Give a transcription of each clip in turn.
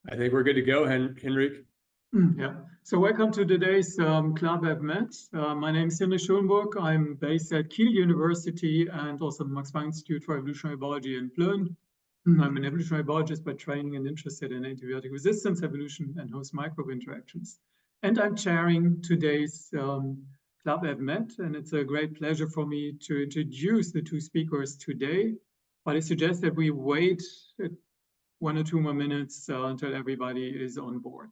I think we're good to go, Henrik. Yeah. So welcome to today's Club I've Met. My name is Henrik Schoenburg. I'm based at Kiel University and also the Max Planck Institute for Evolutionary Biology in Plön. I'm an evolutionary biologist by training and interested in antibiotic resistance, evolution, and host microbe interactions. And I'm chairing today's Club I've Met, and it's a great pleasure for me to introduce the two speakers today. But I suggest that we wait 1 or 2 more minutes until everybody is on board.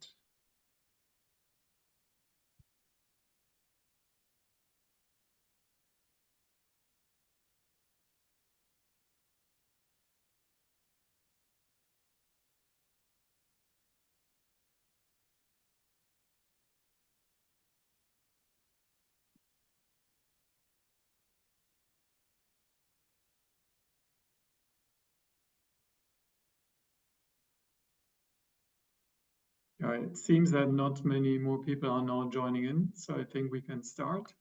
It seems that not many more people are now joining in, so I think we can start.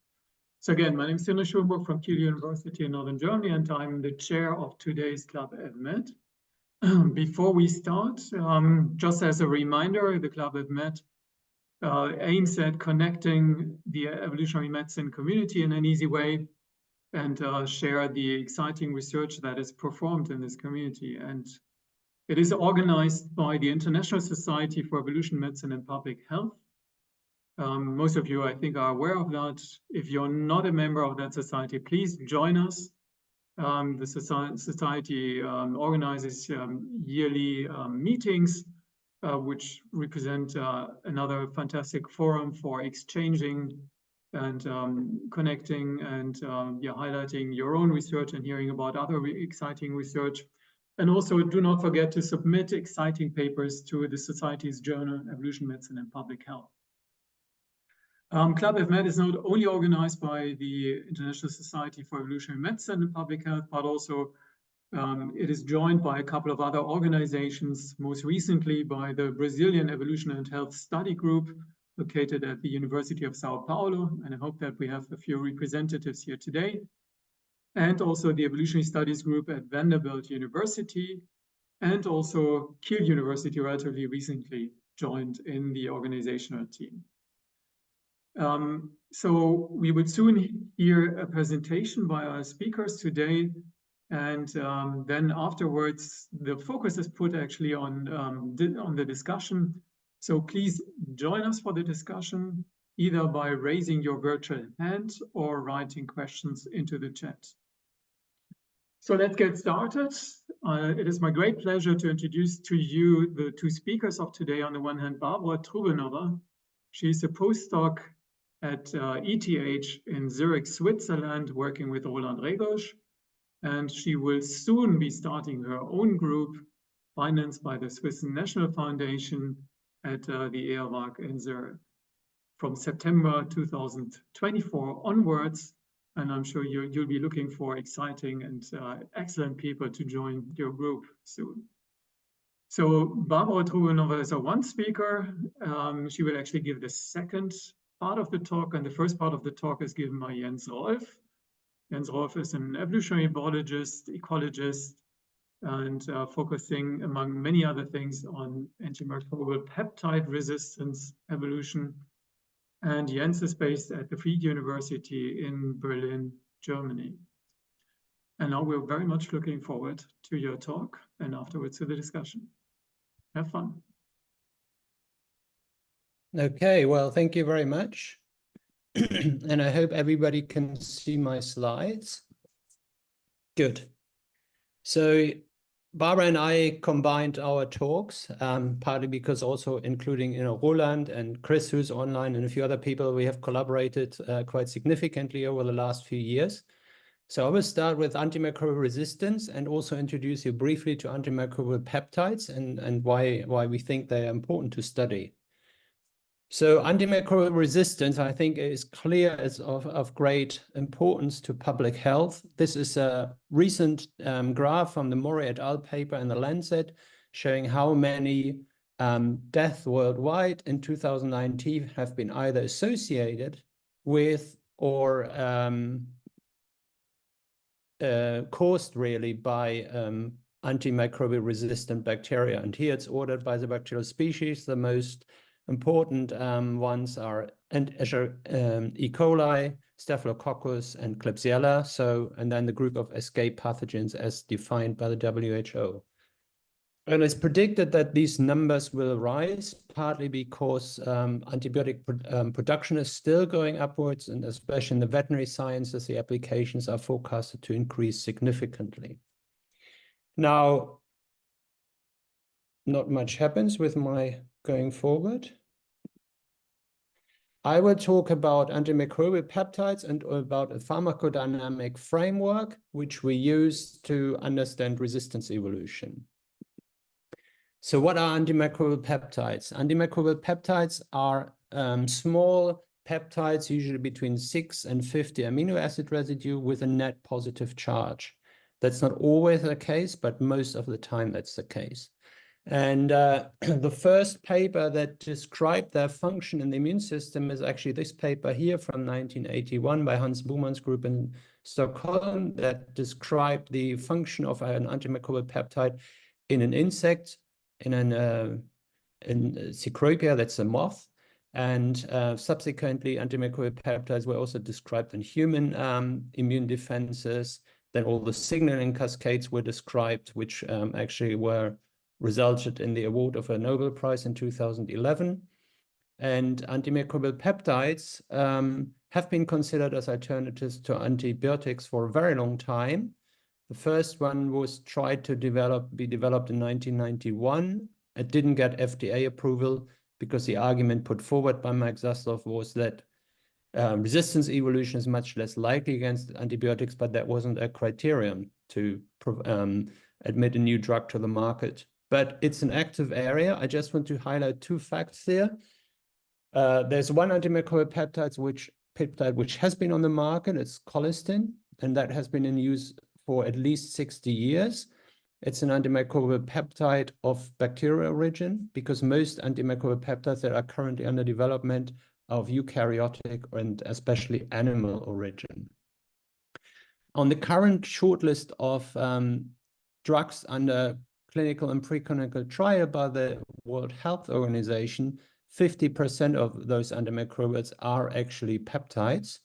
So again, my name is Henrik Schoenburg from Kiel University in Northern Germany, and I'm the chair of today's Club I've Met. Before we start, just as a reminder, the Club I've Met aims at connecting the evolutionary medicine community in an easy way and share the exciting research that is performed in this community. And it is organized by the International Society for Evolution Medicine and Public Health. Most of you, I think, are aware of that. If you're not a member of that society, please join us. The society organizes yearly meetings, which represent another fantastic forum for exchanging and connecting and highlighting your own research and hearing about other exciting research. And also, do not forget to submit exciting papers to the Society's journal, Evolution, Medicine, and Public Health. Club I've Met is not only organized by the International Society for Evolutionary Medicine and Public Health, but also it is joined by a couple of other organizations, most recently by the Brazilian Evolution and Health Study Group, located at the University of Sao Paulo. And I hope that we have a few representatives here today. And also the Evolutionary Studies Group at Vanderbilt University, and also Kiel University relatively recently joined in the organizational team. So we would soon hear a presentation by our speakers today, and then afterwards the focus is put actually on the discussion. So please join us for the discussion, either by raising your virtual hand or writing questions into the chat. So let's get started. It is my great pleasure to introduce to you the two speakers of today. On the one hand, Barbora Trubenova. She's a postdoc at ETH in Zurich, Switzerland, working with Roland Regosch. And she will soon be starting her own group, financed by the Swiss National Foundation at the EHRWAG in Zurich from September 2024 onwards. And I'm sure you'll be looking for exciting and excellent people to join your group soon. So Barbora Trubenova is a one speaker. She will actually give the second part of the talk, and the first part of the talk is given by Jens Rolff. Jens Rolff is an evolutionary biologist, ecologist, and focusing, among many other things, on antimicrobial peptide resistance evolution. And Jens is based at the Free University in Berlin, Germany. And now we're very much looking forward to your talk and afterwards to the discussion. Have fun. Okay, well, thank you very much. And I hope everybody can see my slides. Good. So Barbara and I combined our talks, partly because also including Roland and Chris, who's online, and a few other people, we have collaborated quite significantly over the last few years. So I will start with antimicrobial resistance and also introduce you briefly to antimicrobial peptides and why we think they are important to study. So antimicrobial resistance, I think, is clear as of great importance to public health. This is a recent graph from the Murray et al. Paper in The Lancet, showing how many deaths worldwide in 2019 have been either associated with or caused really by antimicrobial resistant bacteria. And here it's ordered by the bacterial species. The most important ones are E. coli, Staphylococcus, and Klebsiella. So, and then the group of escape pathogens as defined by the WHO. And it's predicted that these numbers will rise, partly because antibiotic production is still going upwards, and especially in the veterinary sciences, the applications are forecasted to increase significantly. Now, not much happens with my going forward. I will talk about antimicrobial peptides and about a pharmacodynamic framework, which we use to understand resistance evolution. So what are antimicrobial peptides? Antimicrobial peptides are small peptides, usually between 6 and 50 amino acid residue with a net positive charge. That's not always the case, but most of the time that's the case. And the first paper that described their function in the immune system is actually this paper here from 1981 by Hans Buhmann's group in Stockholm that described the function of an antimicrobial peptide in an insect, in Cecropia, that's a moth. And subsequently, antimicrobial peptides were also described in human immune defenses. Then all the signaling cascades were described, which actually resulted in the award of a Nobel Prize in 2011. And antimicrobial peptides have been considered as alternatives to antibiotics for a very long time. The first one was tried to be developed in 1991. It didn't get FDA approval because the argument put forward by Mike Zaslow was that resistance evolution is much less likely against antibiotics, but that wasn't a criterion to admit a new drug to the market. But it's an active area. I just want to highlight two facts here. There's one antimicrobial peptide which has been on the market. It's colistin, and that has been in use for at least 60 years. It's an antimicrobial peptide of bacterial origin, because most antimicrobial peptides that are currently under development are of eukaryotic and especially animal origin. On the current shortlist of drugs under clinical and preclinical trial by the World Health Organization, 50% of those antimicrobials are actually peptides.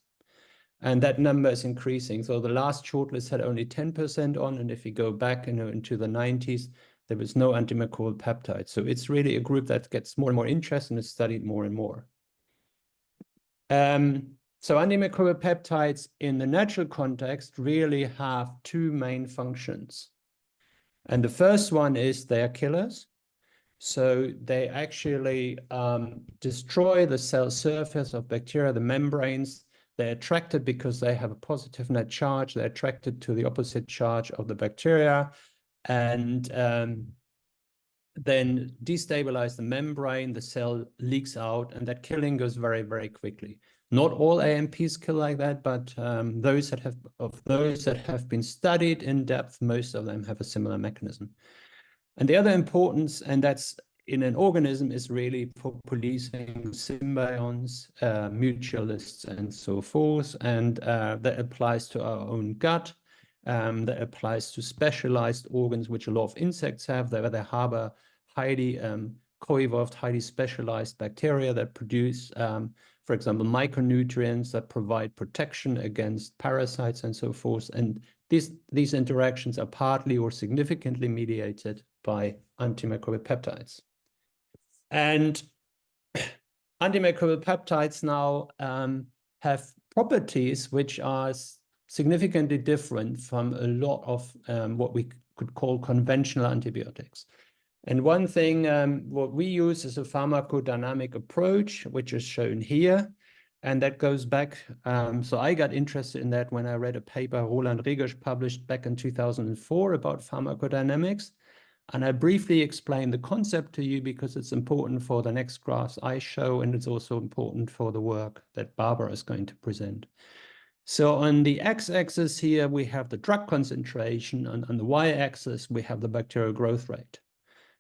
And that number is increasing. So the last shortlist had only 10% on, and if you go back into the 90s, there was no antimicrobial peptide. So it's really a group that gets more and more interest and is studied more and more. So antimicrobial peptides in the natural context really have two main functions. And the first one is they are killers. So they actually destroy the cell surface of bacteria, the membranes. They're attracted because they have a positive net charge. They're attracted to the opposite charge of the bacteria and then destabilize the membrane. The cell leaks out, and that killing goes very, very quickly. Not all AMPs kill like that, but those that have been studied in depth, most of them have a similar mechanism. And the other importance, and that's in an organism, is really for policing symbionts, mutualists, and so forth. And that applies to our own gut. That applies to specialized organs, which a lot of insects have, where they harbor highly co-evolved, highly specialized bacteria that produce, for example, micronutrients that provide protection against parasites and so forth. And these interactions are partly or significantly mediated by antimicrobial peptides. And antimicrobial peptides now have properties which are significantly different from a lot of what we could call conventional antibiotics. And one thing, what we use is a pharmacodynamic approach, which is shown here. And that goes back, so I got interested in that when I read a paper Roland Regisch published back in 2004 about pharmacodynamics. And I briefly explain the concept to you because it's important for the next graphs I show, and it's also important for the work that Barbora is going to present. So on the x-axis here, we have the drug concentration, and on the y-axis, we have the bacterial growth rate.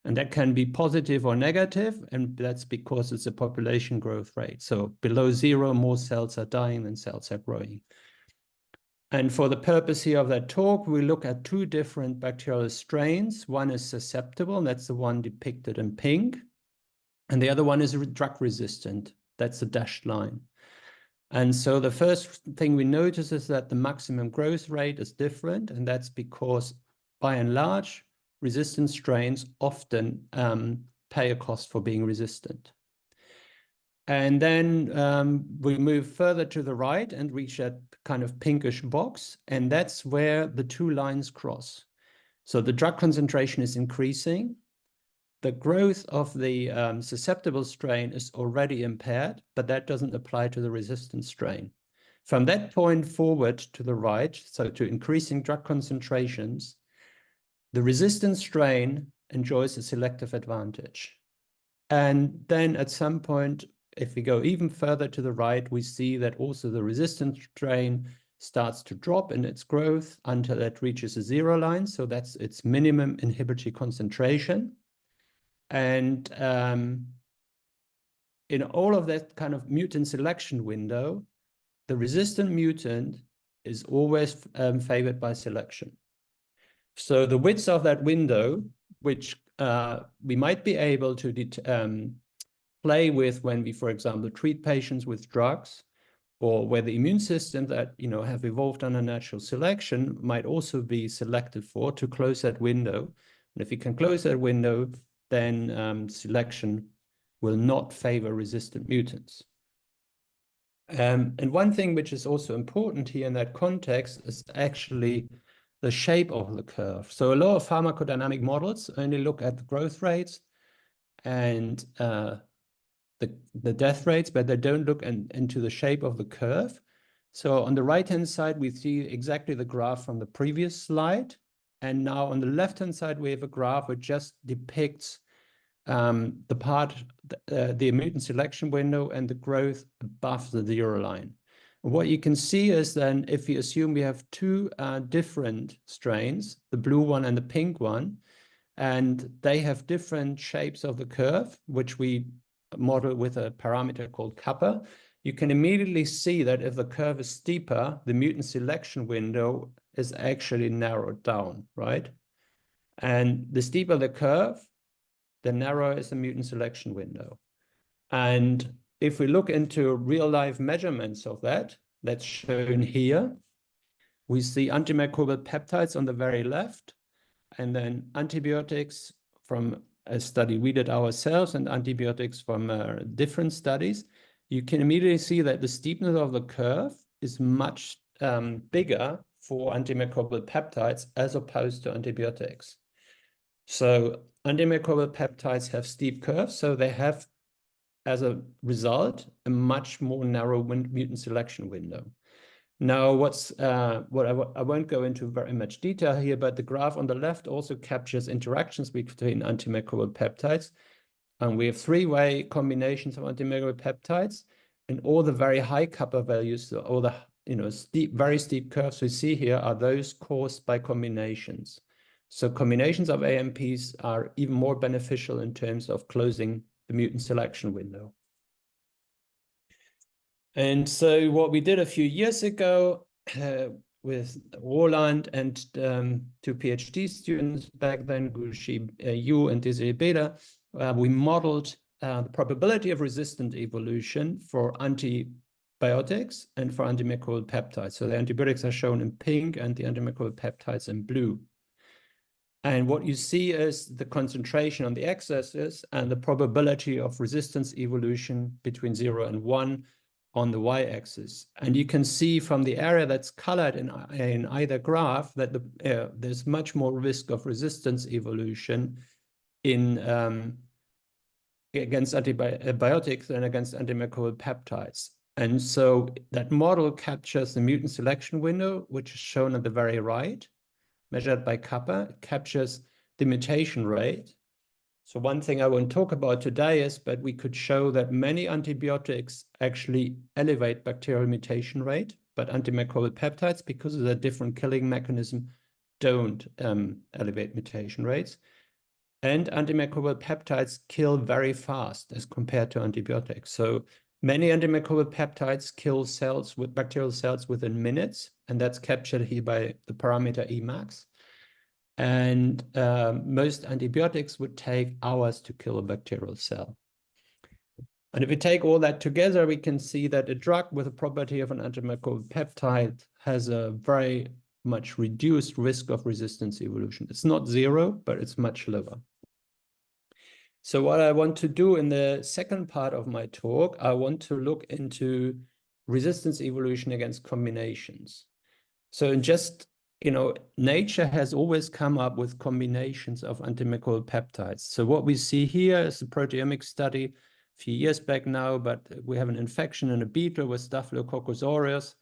And that can be positive or negative, and that's because it's a population growth rate. So below 0, more cells are dying than cells are growing. And for the purpose here of that talk, we look at two different bacterial strains. One is susceptible, and that's the one depicted in pink. And the other one is drug resistant. That's the dashed line. And so the first thing we notice is that the maximum growth rate is different. And that's because, by and large, resistant strains often pay a cost for being resistant. And then we move further to the right and reach that kind of pinkish box. And that's where the two lines cross. So the drug concentration is increasing. The growth of the susceptible strain is already impaired, but that doesn't apply to the resistant strain. From that point forward to the right, so to increasing drug concentrations, the resistant strain enjoys a selective advantage. And then at some point, if we go even further to the right, we see that also the resistant strain starts to drop in its growth until it reaches a zero line. So that's its minimum inhibitory concentration. And in all of that kind of mutant selection window, the resistant mutant is always favored by selection. So the width of that window, which we might be able to play with when we, for example, treat patients with drugs, or where the immune system that have evolved under natural selection might also be selected for, to close that window. And if you can close that window, then selection will not favor resistant mutants. And one thing which is also important here in that context is actually the shape of the curve. So a lot of pharmacodynamic models only look at the growth rates and the death rates, but they don't look into the shape of the curve. So on the right-hand side, we see exactly the graph from the previous slide. And now on the left-hand side, we have a graph which just depicts the part, the mutant selection window and the growth above the zero line. And what you can see is then, if we assume we have two different strains, the blue one and the pink one, and they have different shapes of the curve, which we model with a parameter called kappa, you can immediately see that if the curve is steeper, the mutant selection window is actually narrowed down, right? And the steeper the curve, the narrower is the mutant selection window. And if we look into real-life measurements of that, that's shown here, we see antimicrobial peptides on the very left, and then antibiotics from a study we did ourselves and antibiotics from different studies. You can immediately see that the steepness of the curve is much bigger for antimicrobial peptides as opposed to antibiotics. So antimicrobial peptides have steep curves, so they have, as a result, a much more narrow mutant selection window. Now, I won't go into very much detail here, but the graph on the left also captures interactions between antimicrobial peptides. And we have three-way combinations of antimicrobial peptides, and all the very high kappa values, all the very steep curves we see here are those caused by combinations. So combinations of AMPs are even more beneficial in terms of closing the mutant selection window. And so what we did a few years ago with Roland and two PhD students back then, Gushi Yu and Desiree Beda, we modeled the probability of resistant evolution for antibiotics and for antimicrobial peptides. So the antibiotics are shown in pink and the antimicrobial peptides in blue. And what you see is the concentration on the x-axis and the probability of resistance evolution between 0 and 1 on the y-axis. And you can see from the area that's colored in either graph that there's much more risk of resistance evolution against antibiotics than against antimicrobial peptides. And so that model captures the mutant selection window, which is shown at the very right, measured by kappa. It captures the mutation rate. So one thing I won't talk about today is, but we could show that many antibiotics actually elevate bacterial mutation rate, but antimicrobial peptides, because of their different killing mechanism, don't elevate mutation rates. And antimicrobial peptides kill very fast as compared to antibiotics. So Many antimicrobial peptides kill cells with bacterial cells within minutes, and that's captured here by the parameter Emax. And most antibiotics would take hours to kill a bacterial cell. And if we take all that together, we can see that a drug with a property of an antimicrobial peptide has a very much reduced risk of resistance evolution. It's not zero, but it's much lower. So what I want to do in the second part of my talk, I want to look into resistance evolution against combinations. So just, nature has always come up with combinations of antimicrobial peptides. So what we see here is a proteomic study a few years back now, but we have an infection in a beetle with Staphylococcus aureus.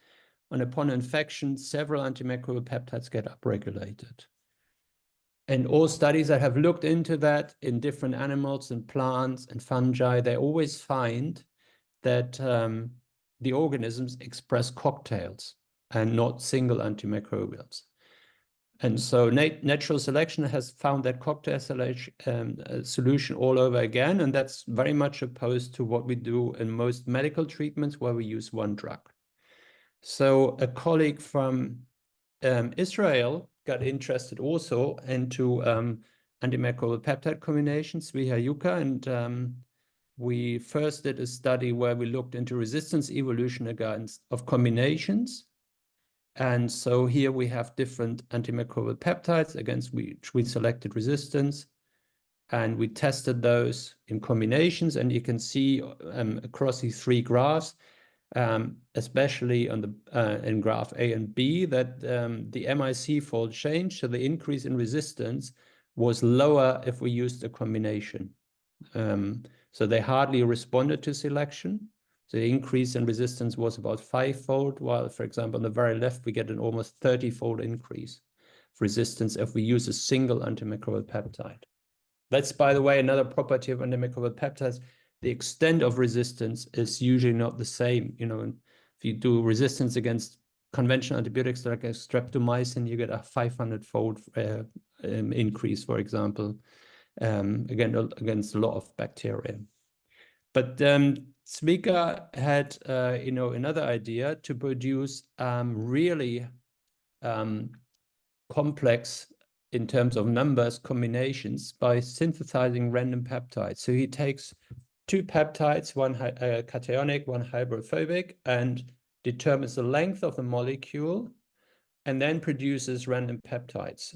And upon infection, several antimicrobial peptides get upregulated. And all studies that have looked into that in different animals and plants and fungi, they always find that the organisms express cocktails and not single antimicrobials. And so natural selection has found that cocktail solution all over again, and that's very much opposed to what we do in most medical treatments where we use one drug. So a colleague from Israel got interested also into antimicrobial peptide combinations, Yuka, and we first did a study where we looked into resistance evolution of combinations. And so here we have different antimicrobial peptides against which we selected resistance. And we tested those in combinations. And you can see across these three graphs, especially on in graph A and B, that the MIC fold change, so the increase in resistance was lower if we used a combination. So they hardly responded to selection. So the increase in resistance was about 5-fold, while, for example, on the very left, we get an almost 30-fold increase of resistance if we use a single antimicrobial peptide. That's, by the way, another property of antimicrobial peptides. The extent of resistance is usually not the same. If you do resistance against conventional antibiotics like streptomycin, you get a 500-fold increase, for example, again against a lot of bacteria. But Zvika had another idea to produce really complex in terms of numbers combinations by synthesizing random peptides. So he takes two peptides, one cationic, one hydrophobic, and determines the length of the molecule, and then produces random peptides.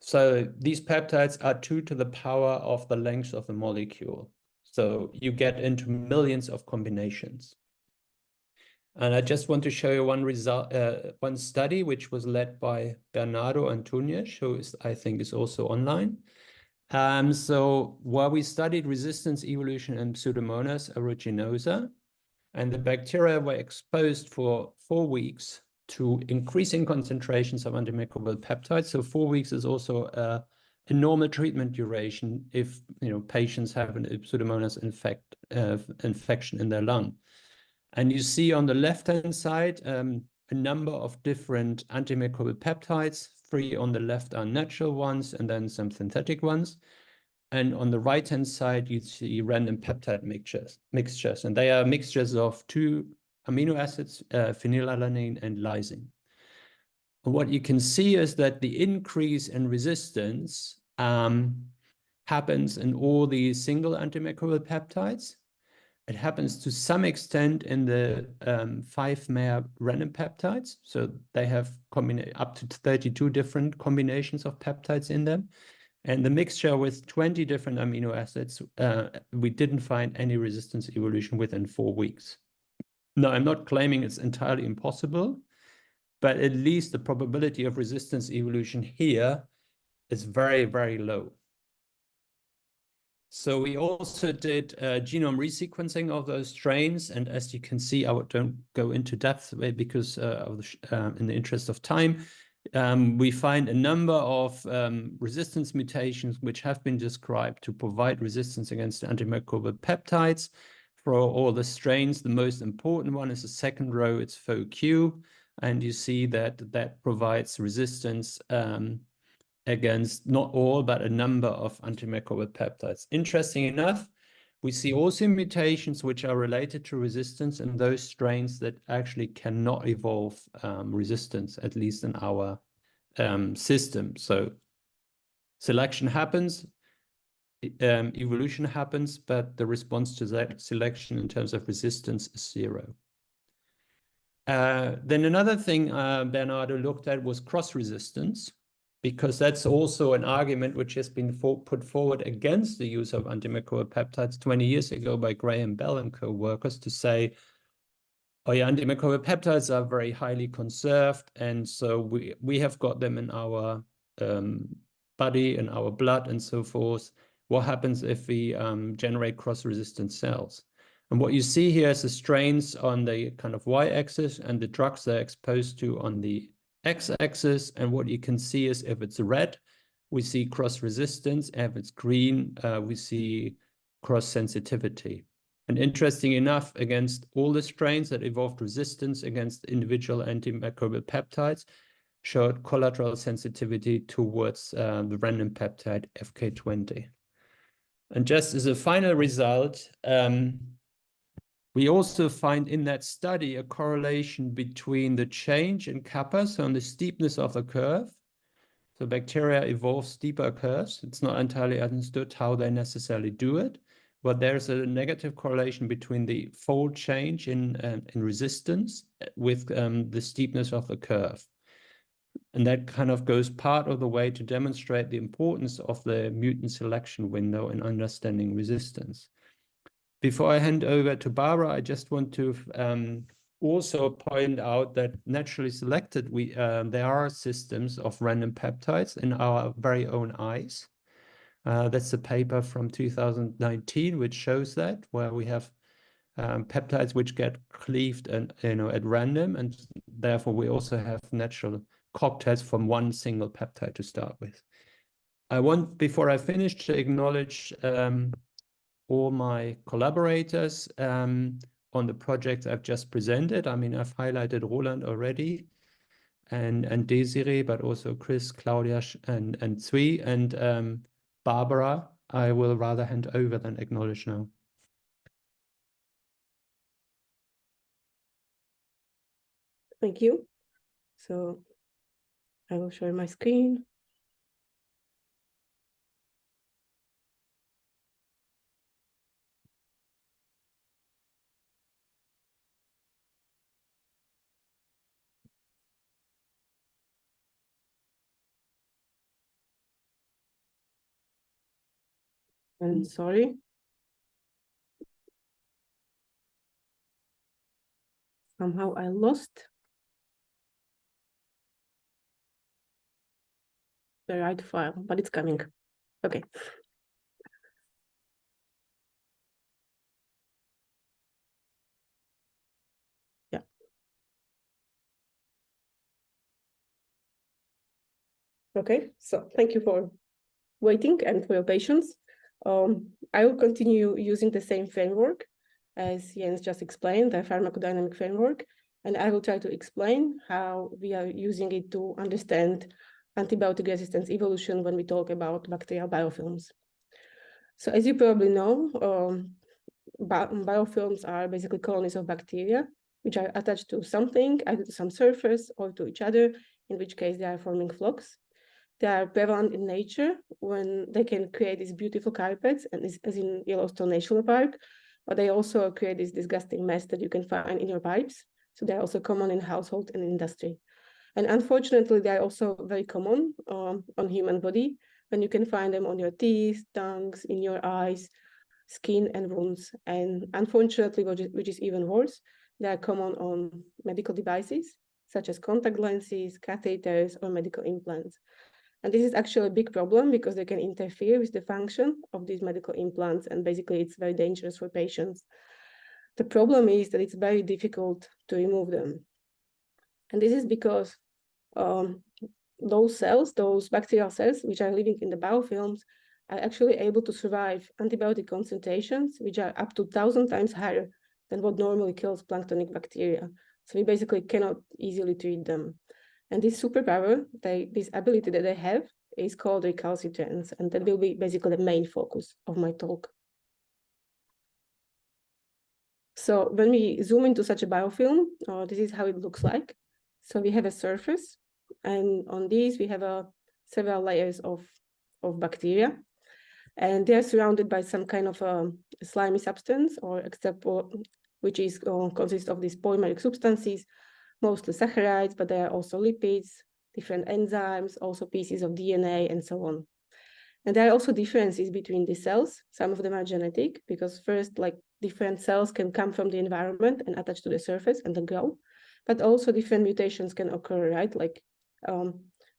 So these peptides are 2 to the power of the length of the molecule. So you get into millions of combinations. And I just want to show you one study, which was led by Bernardo Antunes, who I think is also online. So while we studied resistance evolution in Pseudomonas aeruginosa, and the bacteria were exposed for 4 weeks to increasing concentrations of antimicrobial peptides. So 4 weeks is also a normal treatment duration if patients have a Pseudomonas infection in their lung. And you see on the left-hand side a number of different antimicrobial peptides. 3 on the left are natural ones, and then some synthetic ones. And on the right-hand side, you see random peptide mixtures, and they are mixtures of 2 amino acids, phenylalanine and lysine. And what you can see is that the increase in resistance happens in all these single antimicrobial peptides. It happens to some extent in the 5-mer random peptides. So they have up to 32 different combinations of peptides in them. And the mixture with 20 different amino acids, we didn't find any resistance evolution within 4 weeks. Now, I'm not claiming it's entirely impossible, but at least the probability of resistance evolution here is very, very low. So we also did genome resequencing of those strains. And as you can see, I don't go into depth because in the interest of time, we find a number of resistance mutations which have been described to provide resistance against antimicrobial peptides for all the strains. The most important one is the second row, it's FOQ, and you see that that provides resistance against not all, but a number of antimicrobial peptides. Interesting enough, We see also mutations which are related to resistance and those strains that actually cannot evolve resistance, at least in our system. So selection happens, evolution happens, but the response to that selection in terms of resistance is 0. Then another thing Bernardo looked at was cross-resistance, because that's also an argument which has been put forward against the use of antimicrobial peptides 20 years ago by Graham Bell and co-workers to say, oh yeah, antimicrobial peptides are very highly conserved, and so we have got them in our body, in our blood, and so forth. What happens if we generate cross-resistant cells? And what you see here is the strains on the kind of y-axis and the drugs they're exposed to on the x-axis. And what you can see is if it's red, we see cross-resistance. If it's green, we see cross-sensitivity. And interesting enough, against all the strains that evolved resistance against individual antimicrobial peptides, showed collateral sensitivity towards the random peptide FK20. And just as a final result, we also find in that study a correlation between the change in kappa, so on the steepness of the curve. So bacteria evolve steeper curves. It's not entirely understood how they necessarily do it, but there's a negative correlation between the fold change in resistance with the steepness of the curve. And that kind of goes part of the way to demonstrate the importance of the mutant selection window in understanding resistance. Before I hand over to Barbara, I just want to also point out that naturally selected, there are systems of random peptides in our very own eyes. That's a paper from 2019 which shows that, where we have peptides which get cleaved and at random, and therefore we also have natural cocktails from one single peptide to start with. I want, before I finish, to acknowledge all my collaborators on the projects I've just presented. I mean, I've highlighted Roland already, and Desiree, but also Chris, Claudia, and Tsui, and Barbara, I will rather hand over than acknowledge now. Thank you. So I will share my screen. I'm sorry. Somehow I lost the right file, but it's coming. Okay. Yeah. Okay, so thank you for waiting and for your patience. I will continue using the same framework as Jens just explained, the pharmacodynamic framework, and I will try to explain how we are using it to understand antibiotic resistance evolution when we talk about bacterial biofilms. So as you probably know, biofilms are basically colonies of bacteria, which are attached to something, either to some surface or to each other, in which case they are forming flocks. They are prevalent in nature when they can create these beautiful carpets, and as in Yellowstone National Park, but they also create this disgusting mess that you can find in your pipes. So they're also common in household and industry. And unfortunately, they are also very common on human body, when you can find them on your teeth, tongues, in your eyes, skin, and wounds. And unfortunately, which is even worse, they are common on medical devices, such as contact lenses, catheters, or medical implants. And this is actually a big problem because they can interfere with the function of these medical implants, and basically it's very dangerous for patients. The problem is that it's very difficult to remove them. And this is because those cells, those bacterial cells, which are living in the biofilms, are actually able to survive antibiotic concentrations, which are up to 1,000 times higher than what normally kills planktonic bacteria. So we basically cannot easily treat them. And this superpower, this ability that they have, is called recalcitrance, and that will be basically the main focus of my talk. So when we zoom into such a biofilm, this is how it looks like. So we have a surface, and on these we have several layers of bacteria, and they are surrounded by some kind of a slimy substance, or which is consists of these polymeric substances, mostly saccharides, but there are also lipids, different enzymes, also pieces of DNA, and so on. And there are also differences between the cells. Some of them are genetic, because first, like, different cells can come from the environment and attach to the surface and then grow, but also different mutations can occur, right? Like,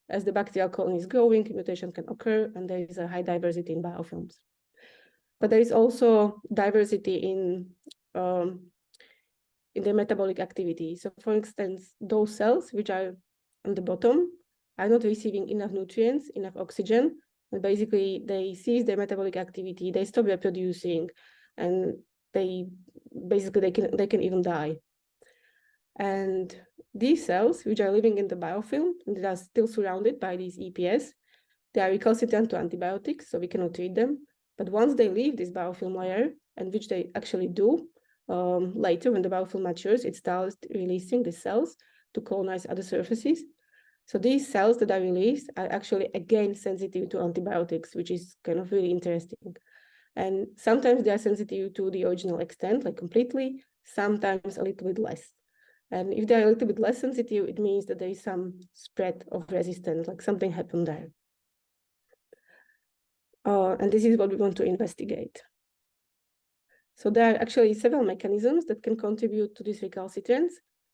as the bacterial colony is growing, mutation can occur, and there is a high diversity in biofilms. But there is also diversity in the metabolic activity. So for instance, those cells which are on the bottom are not receiving enough nutrients, enough oxygen, and basically they cease their metabolic activity, they stop reproducing, and they can even die. And these cells, which are living in the biofilm, and they are still surrounded by these EPS, they are recalcitrant to antibiotics, so we cannot treat them. But once they leave this biofilm layer, and which they actually do, later when the biofilm matures, it starts releasing the cells to colonize other surfaces. So these cells that are released are actually again sensitive to antibiotics, which is kind of really interesting. And sometimes they are sensitive to the original extent, like completely, sometimes a little bit less. And if they're a little bit less sensitive, it means that there is some spread of resistance, like something happened there. And this is what we want to investigate. So there are actually several mechanisms that can contribute to these recalcitrants.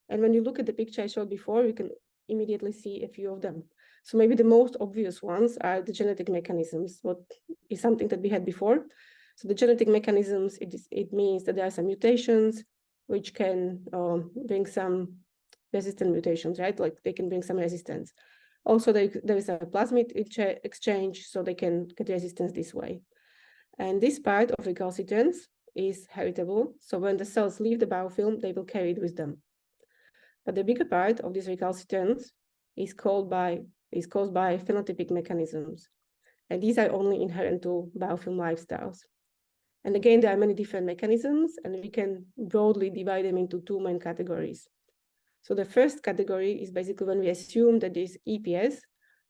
And when you look at the picture I showed before, you can immediately see a few of them. So maybe the most obvious ones are the genetic mechanisms, what is something that we had before. So the genetic mechanisms, it means that there are some mutations which can bring some resistant mutations, right? Like they can bring some resistance. Also, there is a plasmid exchange, so they can get resistance this way. And this part of recalcitrants is heritable. So when the cells leave the biofilm, they will carry it with them. But the bigger part of these recalcitrants is caused by phenotypic mechanisms. And these are only inherent to biofilm lifestyles. And again, there are many different mechanisms, and we can broadly divide them into two main categories. So the first category is basically when we assume that this EPS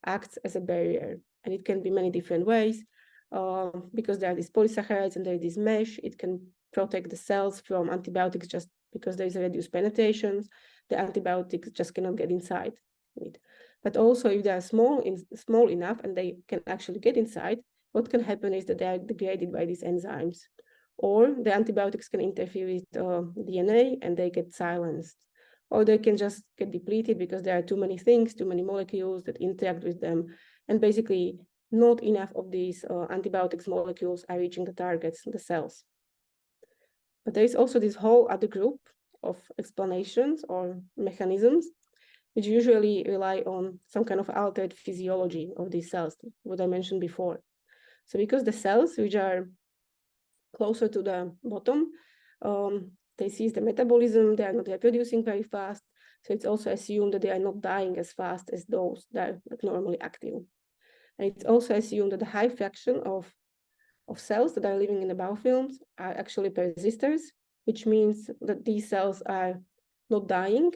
acts as a barrier, and it can be many different ways. Because there are these polysaccharides and there is this mesh, it can protect the cells from antibiotics just because there is a reduced penetration. The antibiotics just cannot get inside it. But also, if they are small enough and they can actually get inside, what can happen is that they are degraded by these enzymes, or the antibiotics can interfere with DNA and they get silenced, or they can just get depleted because there are too many things, too many molecules that interact with them, and basically not enough of these antibiotics molecules are reaching the targets, the cells. But there is also this whole other group of explanations or mechanisms which usually rely on some kind of altered physiology of these cells, what I mentioned before. So because the cells which are closer to the bottom, they cease the metabolism, they are not reproducing very fast, so it's also assumed that they are not dying as fast as those that are normally active. And it's also assumed that the high fraction of cells that are living in the biofilms are actually persisters, which means that these cells are not dying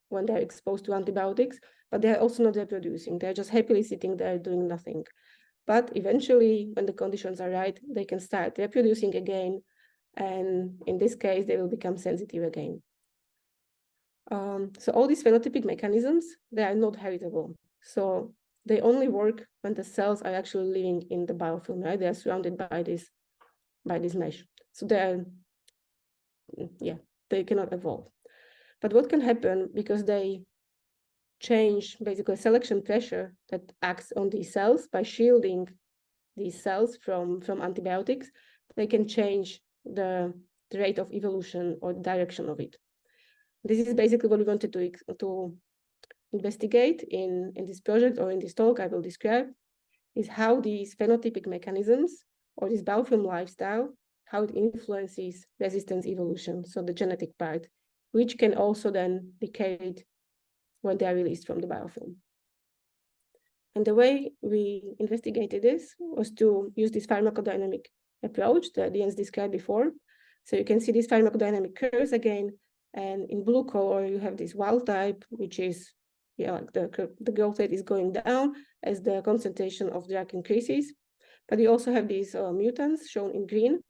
when they're exposed to antibiotics, but they're also not reproducing. They're just happily sitting there doing nothing. But eventually, when the conditions are right, they can start reproducing again. And in this case, they will become sensitive again. So all these phenotypic mechanisms, they are not heritable. So they only work when the cells are actually living in the biofilm, right? They are surrounded by this mesh. So they cannot evolve. But what can happen, because they change basically selection pressure that acts on these cells by shielding these cells from antibiotics, they can change the rate of evolution or the direction of it. This is basically what we wanted to investigate in this project, or in this talk I will describe, is how these phenotypic mechanisms or this biofilm lifestyle, how it influences resistance evolution, so the genetic part, which can also then be carried when they are released from the biofilm. And the way we investigated this was to use this pharmacodynamic approach that Jens described before. So you can see these pharmacodynamic curves again, and in blue color, you have this wild type, which is, like the growth rate is going down as the concentration of drug increases. But you also have these mutants shown in green,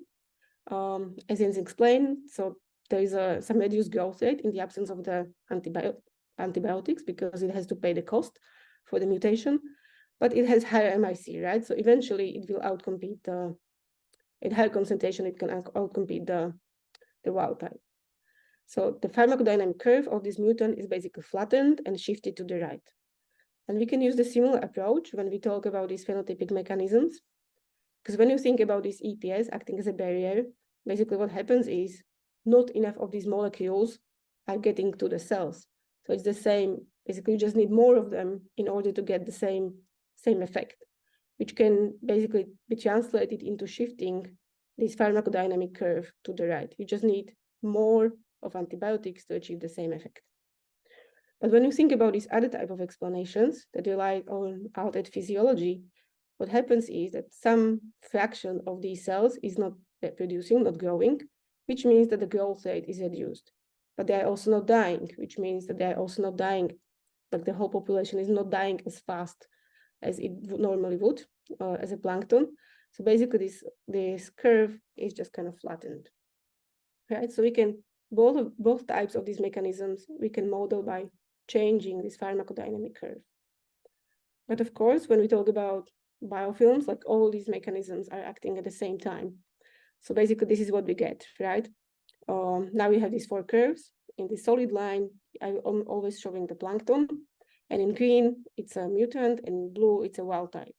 as Jens explained. So there is some reduced growth rate in the absence of the antibiotics because it has to pay the cost for the mutation, but it has higher MIC, right? So eventually it will outcompete at higher concentration, it can outcompete the wild type. So the pharmacodynamic curve of this mutant is basically flattened and shifted to the right. And we can use the similar approach when we talk about these phenotypic mechanisms. Because when you think about this EPS acting as a barrier, basically what happens is not enough of these molecules are getting to the cells. So it's the same, basically you just need more of them in order to get the same effect, which can basically be translated into shifting this pharmacodynamic curve to the right. You just need more of antibiotics to achieve the same effect. But when you think about these other type of explanations that rely on altered physiology, what happens is that some fraction of these cells is not reproducing, not growing, which means that the growth rate is reduced. But they are also not dying, which means that they are also not dying, like the whole population is not dying as fast as it normally would, as a plankton. So basically this curve is just kind of flattened, right? So we can, both types of these mechanisms, we can model by changing this pharmacodynamic curve. But of course, when we talk about biofilms, like all these mechanisms are acting at the same time. So basically this is what we get, right? Now we have these 4 curves. In the solid line, I'm always showing the plankton, and in green, it's a mutant, and in blue, it's a wild type.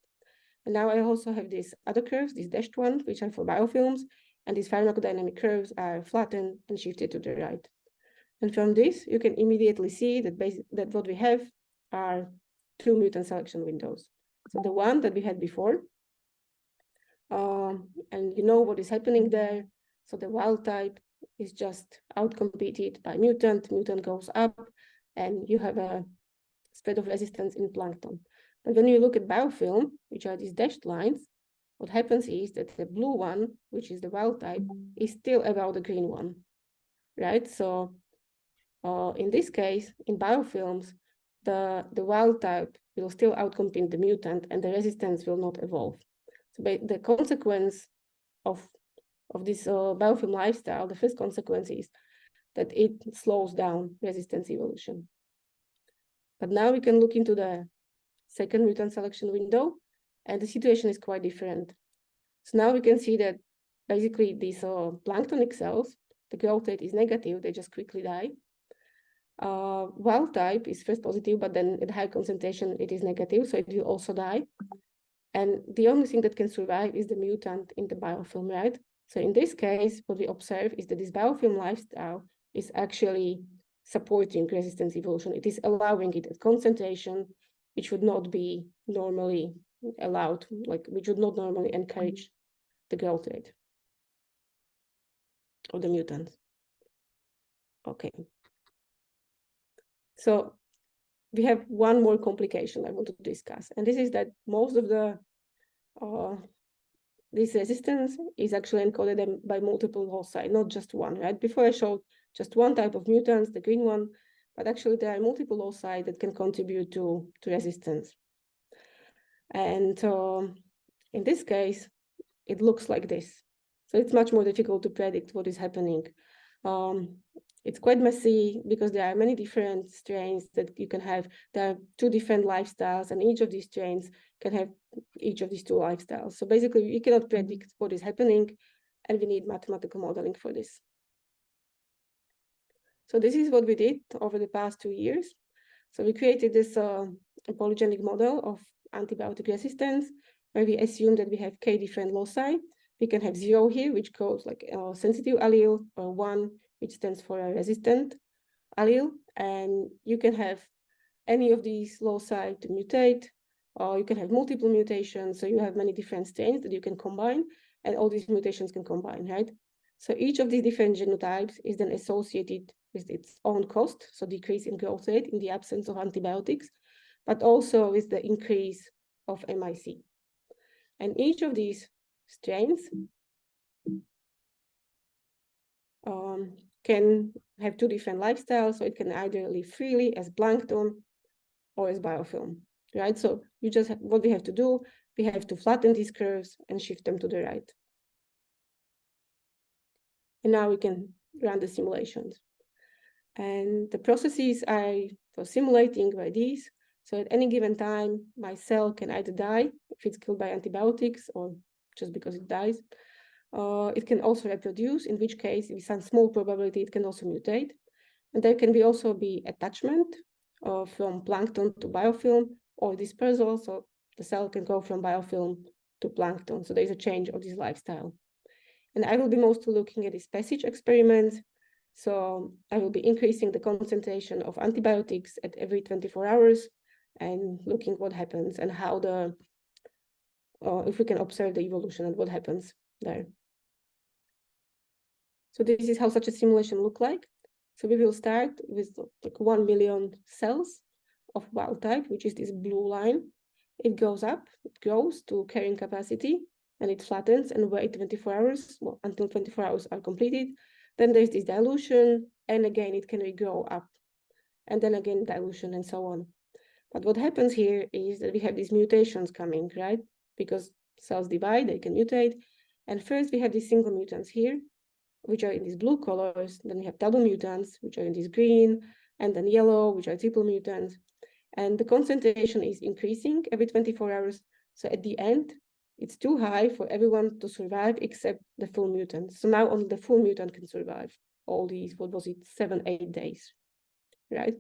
And now I also have these other curves, these dashed ones, which are for biofilms, and these pharmacodynamic curves are flattened and shifted to the right. And from this, you can immediately see that what we have are 2 mutant selection windows. So the one that we had before, and you know what is happening there. So the wild type is just outcompeted by mutant goes up, and you have a spread of resistance in plankton. But when you look at biofilm, which are these dashed lines, what happens is that the blue one, which is the wild type, is still above the green one, right? So in this case, in biofilms, the wild type will still outcompete the mutant, and the resistance will not evolve. So the consequence of this biofilm lifestyle, the first consequence is that it slows down resistance evolution. But now we can look into the second mutant selection window, and the situation is quite different. So now we can see that basically these planktonic cells, the growth rate is negative, they just quickly die. Wild type is first positive, but then at high concentration, it is negative, so it will also die. And the only thing that can survive is the mutant in the biofilm, right? So in this case, what we observe is that this biofilm lifestyle is actually supporting resistance evolution. It is allowing it at concentration, which would not be normally allowed, like which would not normally encourage the growth rate of the mutant. Okay. So we have one more complication I want to discuss, and this is that most of the this resistance is actually encoded by multiple loci, not just one, right? Before I showed just one type of mutants, the green one, but actually there are multiple loci that can contribute to resistance. And in this case, it looks like this. So it's much more difficult to predict what is happening. It's quite messy because there are many different strains that you can have. There are 2 different lifestyles, and each of these strains can have each of these 2 lifestyles. So basically, we cannot predict what is happening, and we need mathematical modeling for this. So this is what we did over the past 2 years. So we created this polygenic model of antibiotic resistance, where we assume that we have k different loci. We can have 0 here, which goes like a sensitive allele, or 1, which stands for a resistant allele. And you can have any of these loci to mutate, or you can have multiple mutations. So you have many different strains that you can combine, and all these mutations can combine, right? So each of these different genotypes is then associated with its own cost, so decrease in growth rate in the absence of antibiotics, but also with the increase of MIC. And each of these strains can have two different lifestyles. So it can either live freely as plankton or as biofilm, right? So you just what we have to do, we have to flatten these curves and shift them to the right. And now we can run the simulations. And the processes for simulating by these. So at any given time, my cell can either die if it's killed by antibiotics or just because it dies. It can also reproduce, in which case, with some small probability, it can also mutate. And there can also be attachment from plankton to biofilm or dispersal. So the cell can go from biofilm to plankton. So there's a change of this lifestyle. And I will be mostly looking at these passage experiments. So I will be increasing the concentration of antibiotics at every 24 hours and looking what happens and how if we can observe the evolution and what happens there. So this is how such a simulation look like. So we will start with like 1 million cells of wild type, which is this blue line. It goes up, it grows to carrying capacity, and it flattens and wait 24 hours, well, until 24 hours are completed. Then there's this dilution, and again, it can regrow up, and then again, dilution, and so on. But what happens here is that we have these mutations coming, right? Because cells divide, they can mutate. And first, we have these single mutants here, which are in these blue colors. Then we have double mutants, which are in this green, and then yellow, which are triple mutants. And the concentration is increasing every 24 hours. So at the end, it's too high for everyone to survive except the full mutant. So now only the full mutant can survive all these, 7-8 days, right?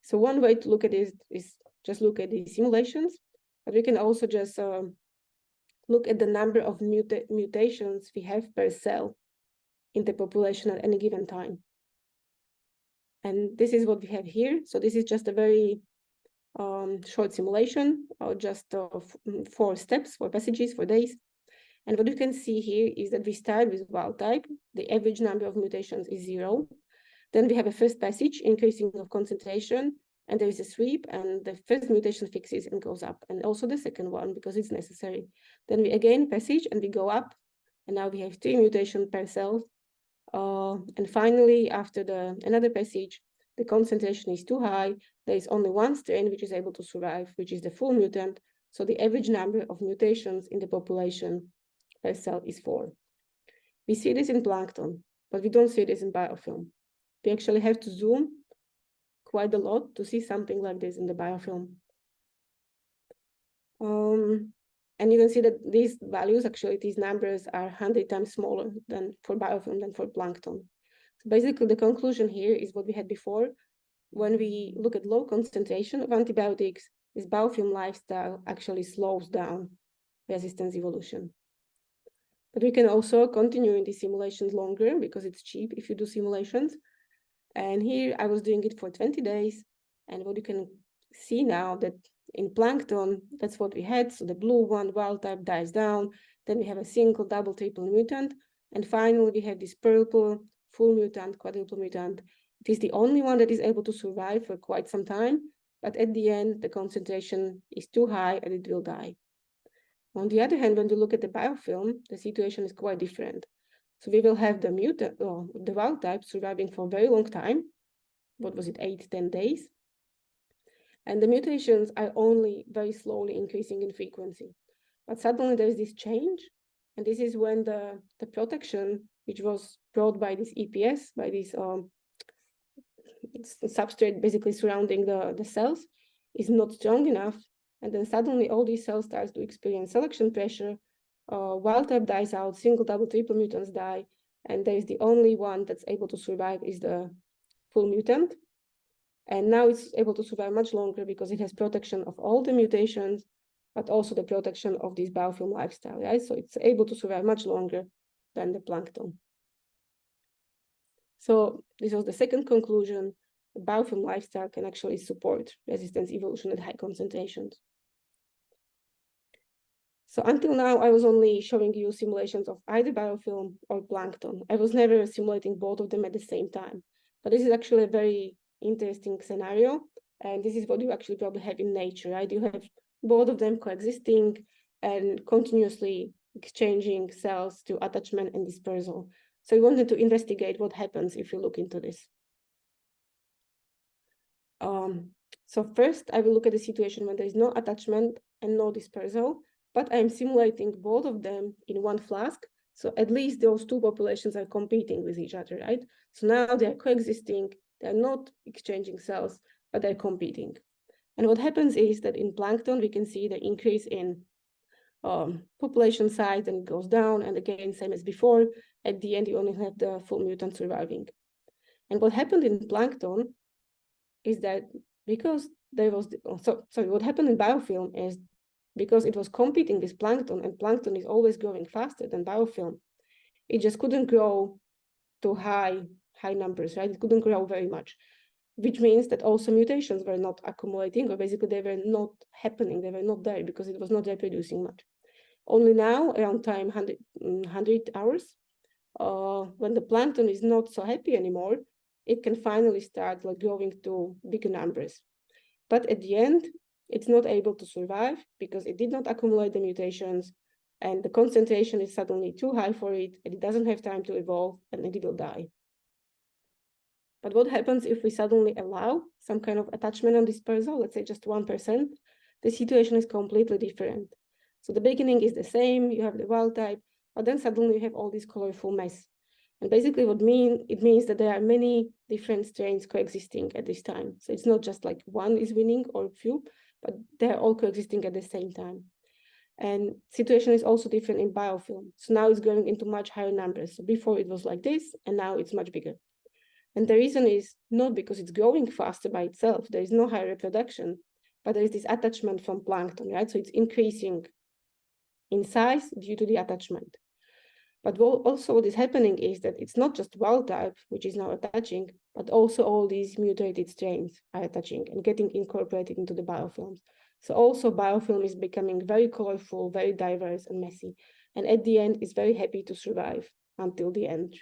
So one way to look at this is just look at the simulations, but we can also just look at the number of mutations we have per cell in the population at any given time. And this is what we have here. So this is just a very short simulation, or just 4 steps, 4 passages, 4 days. And what you can see here is that we start with wild type. The average number of mutations is 0. Then we have a first passage, increasing of concentration, and there is a sweep, and the first mutation fixes and goes up, and also the second one, because it's necessary. Then we again passage, and we go up, and now we have 3 mutations per cell. And finally, after another passage, the concentration is too high. There is only one strain which is able to survive, which is the full mutant. So the average number of mutations in the population per cell is 4. We see this in plankton, but we don't see this in biofilm. We actually have to zoom quite a lot to see something like this in the biofilm. And you can see that these values, actually, these numbers are 100 times smaller than for biofilm than for plankton. So basically, the conclusion here is what we had before. When we look at low concentration of antibiotics, this biofilm lifestyle actually slows down resistance evolution. But we can also continue in these simulations longer because it's cheap if you do simulations. And here I was doing it for 20 days. And what you can see now that in plankton, that's what we had. So the blue one, wild type, dies down. Then we have a single, double, triple mutant. And finally, we have this purple, full mutant, quadruple mutant. It is the only one that is able to survive for quite some time. But at the end, the concentration is too high and it will die. On the other hand, when we look at the biofilm, the situation is quite different. So we will have the mutant, or the wild type, surviving for a very long time. What was it, 8-10 days? And the mutations are only very slowly increasing in frequency. But suddenly there's this change. And this is when the protection, which was brought by this EPS, by this substrate basically surrounding the cells, is not strong enough. And then suddenly all these cells start to experience selection pressure. Wild type dies out, single, double, triple mutants die. And there is the only one that's able to survive is the full mutant. And now it's able to survive much longer because it has protection of all the mutations, but also the protection of this biofilm lifestyle, right? So it's able to survive much longer than the plankton. So this was the second conclusion. The biofilm lifestyle can actually support resistance evolution at high concentrations. So until now, I was only showing you simulations of either biofilm or plankton. I was never simulating both of them at the same time. But this is actually a very interesting scenario. And this is what you actually probably have in nature, right? You have both of them coexisting and continuously exchanging cells to attachment and dispersal. So we wanted to investigate what happens if you look into this. So first, I will look at the situation when there is no attachment and no dispersal, but I'm simulating both of them in one flask. So at least those two populations are competing with each other, right? So now they are coexisting, they're not exchanging cells, but they're competing. And what happens is that in plankton, we can see the increase in population size, and it goes down, and again, same as before, at the end, you only have the full mutant surviving. And what happened in plankton is that because there was, what happened in biofilm is because it was competing with plankton, and plankton is always growing faster than biofilm, it just couldn't grow to high numbers, right? It couldn't grow very much, which means that also mutations were not accumulating, or basically they were not happening, they were not there because it was not reproducing much. Only now, around time 100 hours, when the plankton is not so happy anymore, it can finally start like growing to bigger numbers. But at the end, it's not able to survive because it did not accumulate the mutations, and the concentration is suddenly too high for it, and it doesn't have time to evolve, and it will die. But what happens if we suddenly allow some kind of attachment and dispersal, let's say just 1%, the situation is completely different. So the beginning is the same, you have the wild type, but then suddenly you have all this colorful mess. And basically it means that there are many different strains coexisting at this time. So it's not just like one is winning or few, but they're all coexisting at the same time. And situation is also different in biofilm. So now it's going into much higher numbers. So before it was like this, and now it's much bigger. And the reason is not because it's growing faster by itself, there is no higher reproduction, but there is this attachment from plankton, right? So it's increasing in size due to the attachment. But also what is happening is that it's not just wild type, which is now attaching, but also all these mutated strains are attaching and getting incorporated into the biofilms. So also biofilm is becoming very colorful, very diverse and messy. And at the end, it's very happy to survive until the end,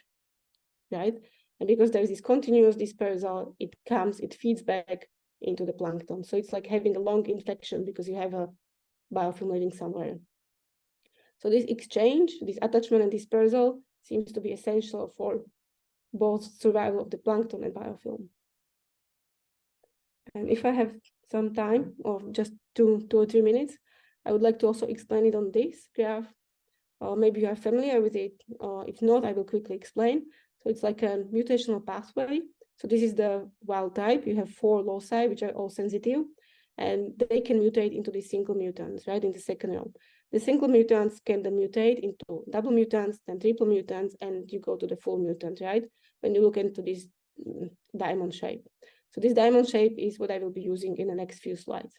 right? And because there is this continuous dispersal, it feeds back into the plankton. So it's like having a long infection because you have a biofilm living somewhere. So this exchange, this attachment and dispersal seems to be essential for both survival of the plankton and biofilm. And if I have some time, or just two or 3 minutes, I would like to also explain it on this graph. Maybe you are familiar with it. If not, I will quickly explain. So it's like a mutational pathway. So this is the wild type. You have 4 loci, which are all sensitive, and they can mutate into the single mutants, right, in the second row. The single mutants can then mutate into double mutants, then triple mutants, and you go to the full mutant, right? When you look into this diamond shape. So this diamond shape is what I will be using in the next few slides.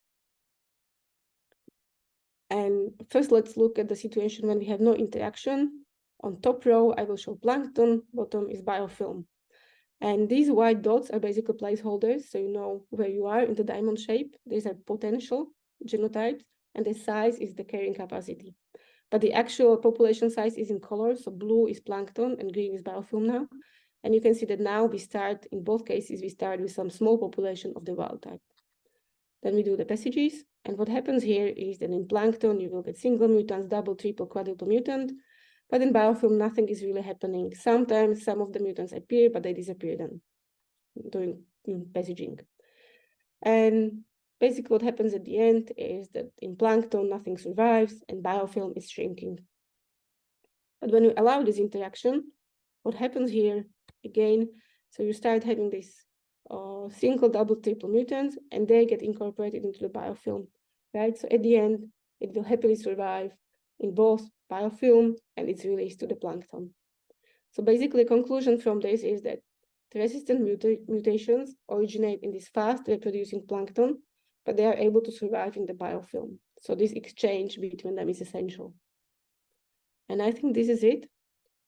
And first, let's look at the situation when we have no interaction. On top row, I will show plankton, bottom is biofilm. And these white dots are basically placeholders, so you know where you are in the diamond shape. These are potential genotypes, and the size is the carrying capacity. But the actual population size is in color, so blue is plankton and green is biofilm now. And you can see that now we start, in both cases, we start with some small population of the wild type. Then we do the passages, and what happens here is that in plankton, you will get single mutants, double, triple, quadruple mutant, but in biofilm, nothing is really happening. Sometimes some of the mutants appear, but they disappear then during passaging. And basically what happens at the end is that in plankton, nothing survives and biofilm is shrinking. But when you allow this interaction, what happens here again, so you start having this single, double, triple mutants, and they get incorporated into the biofilm, right? So at the end, it will happily survive in both biofilm and it's released to the plankton. So basically, the conclusion from this is that the resistant mutations originate in this fast reproducing plankton, but they are able to survive in the biofilm. So this exchange between them is essential. And I think this is it.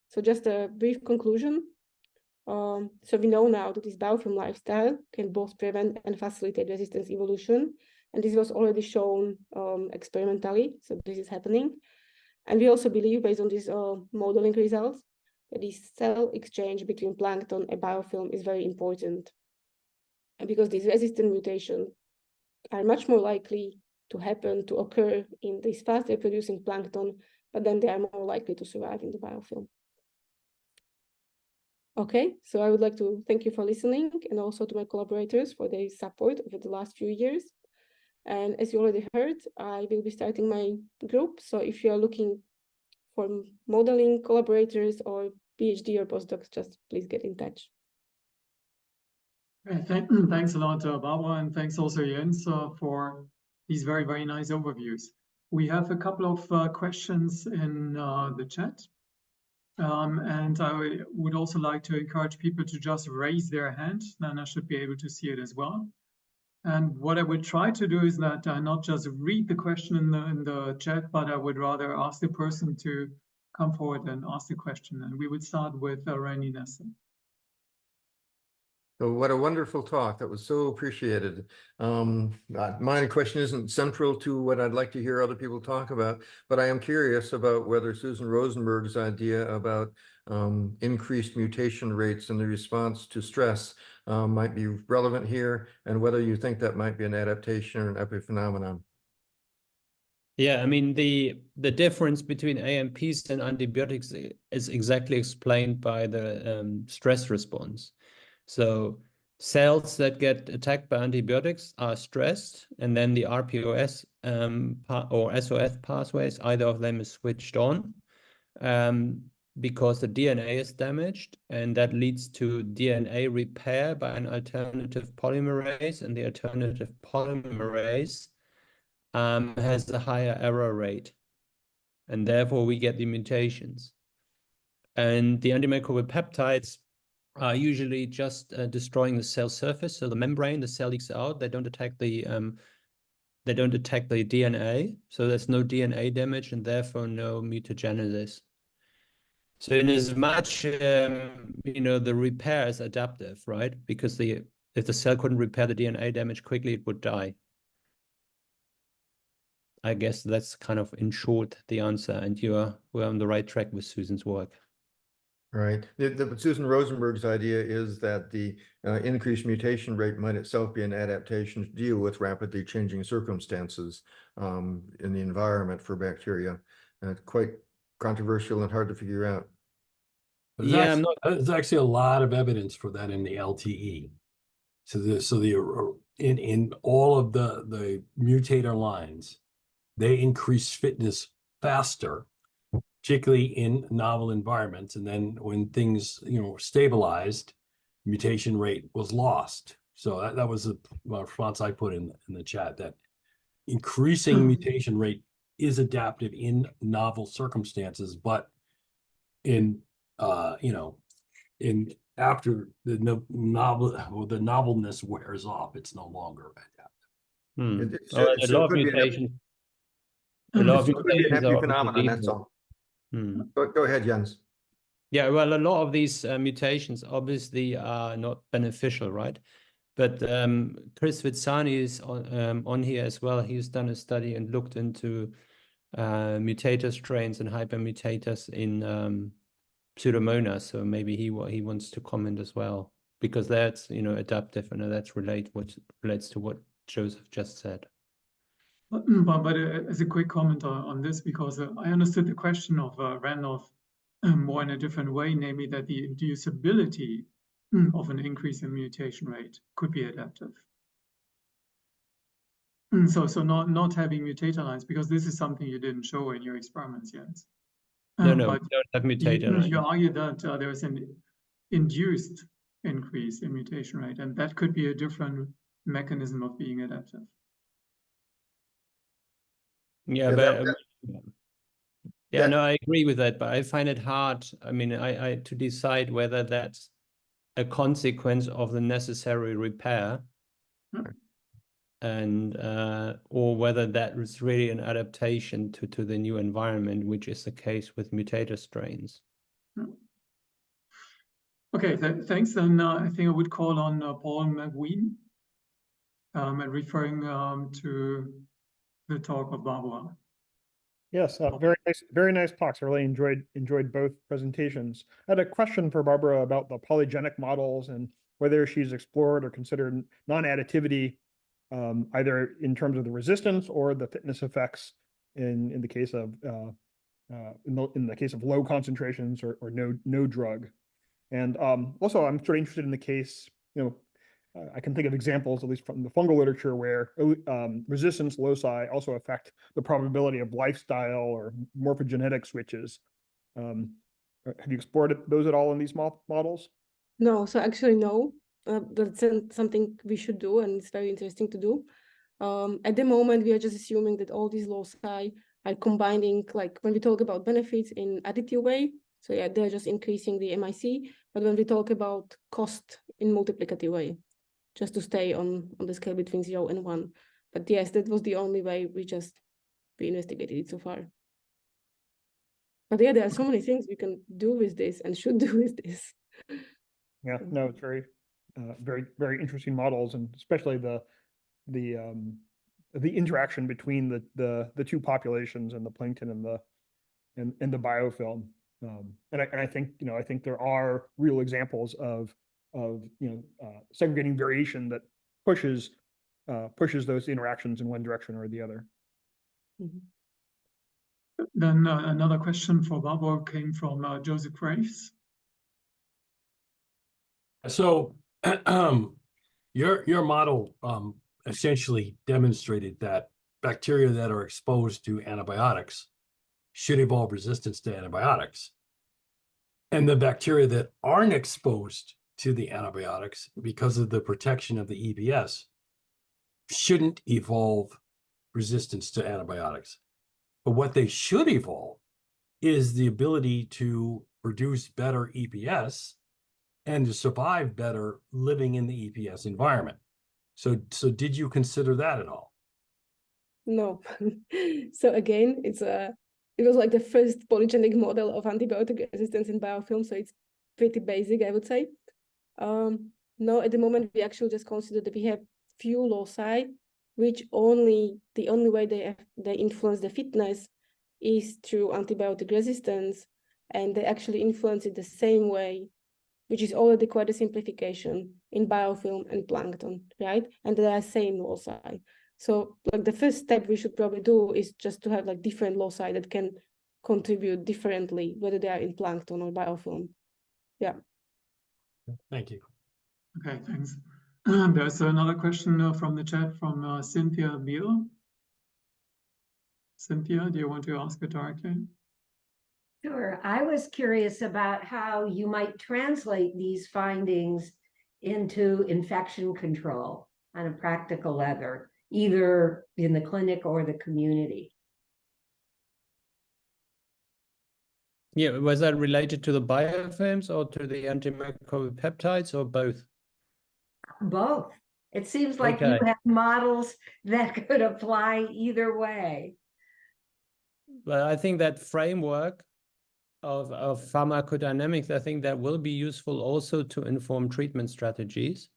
So just a brief conclusion. So we know now that this biofilm lifestyle can both prevent and facilitate resistance evolution. And this was already shown experimentally. So this is happening. And we also believe, based on these modeling results, that this cell exchange between plankton and biofilm is very important. And because these resistant mutations are much more likely to occur in this fast reproducing plankton, but then they are more likely to survive in the biofilm. Okay, so I would like to thank you for listening and also to my collaborators for their support over the last few years. And as you already heard, I will be starting my group. So if you are looking for modeling collaborators or PhD or postdocs, just please get in touch. Thanks a lot, Barbara, and thanks also Jens for these very, very nice overviews. We have a couple of questions in the chat. And I would also like to encourage people to just raise their hand, then I should be able to see it as well. And what I would try to do is that I not just read the question in the chat, but I would rather ask the person to come forward and ask the question. And we would start with Rainy Nesson. So what a wonderful talk. That was so appreciated. My question isn't central to what I'd like to hear other people talk about, but I am curious about whether Susan Rosenberg's idea about increased mutation rates in the response to stress might be relevant here, and whether you think that might be an adaptation or an epiphenomenon. Yeah, I mean, the difference between AMPs and antibiotics is exactly explained by the stress response. So cells that get attacked by antibiotics are stressed, and then the RPOS or SOS pathways, either of them is switched on because the DNA is damaged, and that leads to DNA repair by an alternative polymerase, and the alternative polymerase has a higher error rate, and therefore we get the mutations. And the antimicrobial peptides are usually just destroying the cell surface, so the membrane, the cell leaks out. They don't attack the DNA, so there's no DNA damage and therefore no mutagenesis. So in as much the repair is adaptive, right? Because if the cell couldn't repair the DNA damage quickly, it would die. I guess that's kind of in short the answer, and we're on the right track with Susan's work. Right. Susan Rosenberg's idea is that the increased mutation rate might itself be an adaptation to deal with rapidly changing circumstances in the environment for bacteria. Quite controversial and hard to figure out. There's actually a lot of evidence for that in the LTE. In all of the mutator lines, they increase fitness faster, particularly in novel environments. And then when things, stabilized, mutation rate was lost. So that was a response I put in the chat, that increasing mutation rate is adaptive in novel circumstances, but after the novelness wears off, it's no longer adaptive. A lot of mutations. A lot of mutations are phenomenon. That's all. Go ahead, Jens. Yeah, well, a lot of these mutations obviously are not beneficial, right? But Chris Vitsani is on here as well. He's done a study and looked into mutator strains and hypermutators in Pseudomonas. So maybe he wants to comment as well, because that's adaptive, and that's relates to what Joseph just said. But as a quick comment on this, because I understood the question of Randolph more in a different way, namely that the inducibility of an increase in mutation rate could be adaptive. So not having mutator lines, because this is something you didn't show in your experiments yet. No, but we don't have mutator lines. You argue that there is an induced increase in mutation rate, and that could be a different mechanism of being adaptive. Yeah, no, I agree with that, but I find it hard. I mean, I to decide whether that's a consequence of the necessary repair, and or whether that is really an adaptation to the new environment, which is the case with mutator strains. Okay, thanks. Then I think I would call on Paul McWeen, and referring to the talk of Barbora. Yes, very nice talks. I really enjoyed both presentations. I had a question for Barbara about the polygenic models and whether she's explored or considered non-additivity, either in terms of the resistance or the fitness effects in the case of in the case of low concentrations or no drug. And also, I'm sort of interested in the case, I can think of examples, at least from the fungal literature, where resistance loci also affect the probability of lifestyle or morphogenetic switches. Have you explored those at all in these models? No, so actually no. That's something we should do, and it's very interesting to do. At the moment, we are just assuming that all these loci are combining, like when we talk about benefits in additive way. So yeah, they're just increasing the MIC. But when we talk about cost in multiplicative way, just to stay on the scale between 0 and 1. But yes, that was the only way we investigated it so far. But yeah, there are so many things we can do with this and should do with this. Yeah, no, it's very, very interesting models, and especially the interaction between the two populations and the plankton and the biofilm. And I think I think there are real examples of segregating variation that pushes those interactions in one direction or the other. Mhm. Then another question for Barbara came from Joseph Graves. So your model essentially demonstrated that bacteria that are exposed to antibiotics should evolve resistance to antibiotics. And the bacteria that aren't exposed to the antibiotics because of the protection of the EBS shouldn't evolve resistance to antibiotics. But what they should evolve is the ability to produce better EPS and to survive better living in the EPS environment. So did you consider that at all? No. So again, it was like the first polygenic model of antibiotic resistance in biofilm, so it's pretty basic, I would say. No, at the moment we actually just consider that we have few loci, which the only way they influence the fitness is through antibiotic resistance, and they actually influence it the same way, which is already quite a simplification in biofilm and plankton, right? And they are same loci. So like the first step we should probably do is just to have like different loci that can contribute differently, whether they are in plankton or biofilm. Yeah. Thank you. Okay, thanks. There's another question from the chat from Cynthia Beal. Cynthia, do you want to ask it directly? Sure. I was curious about how you might translate these findings into infection control on a practical level, either in the clinic or the community. Yeah, was that related to the biofilms or to the antimicrobial peptides or both? Both. It seems like you Okay. have models that could apply either way. Well, I think that framework of pharmacodynamics, I think that will be useful also to inform treatment strategies.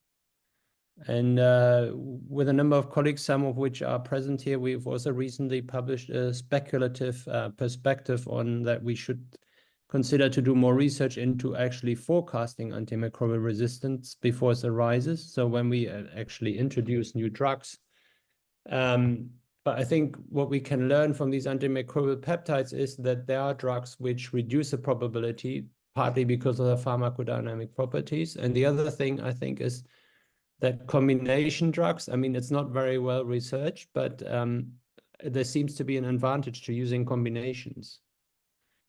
And with a number of colleagues, some of which are present here, we've also recently published a speculative perspective on that we should consider to do more research into actually forecasting antimicrobial resistance before it arises. So when we actually introduce new drugs. But I think what we can learn from these antimicrobial peptides is that there are drugs which reduce the probability, partly because of the pharmacodynamic properties. And the other thing I think is that combination drugs, I mean, it's not very well researched, but there seems to be an advantage to using combinations.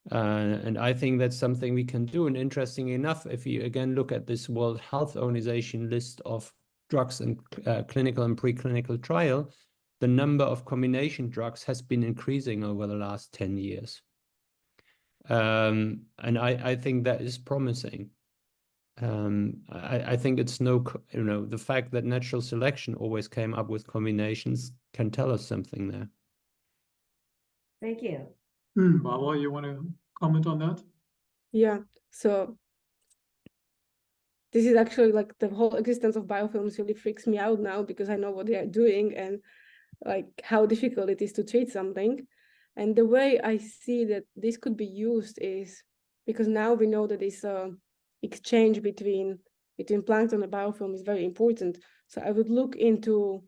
And I think that's something we can do. And interesting enough, if you again look at this World Health Organization list of drugs in clinical and preclinical trial, the number of combination drugs has been increasing over the last 10 years. And I think that is promising. I think it's the fact that natural selection always came up with combinations can tell us something there. Thank you. Barbara, you want to comment on that? Yeah. So this is actually like the whole existence of biofilms really freaks me out now, because I know what they are doing and like how difficult it is to treat something. And the way I see that this could be used is because now we know that this exchange between plankton and biofilm is very important. So I would look into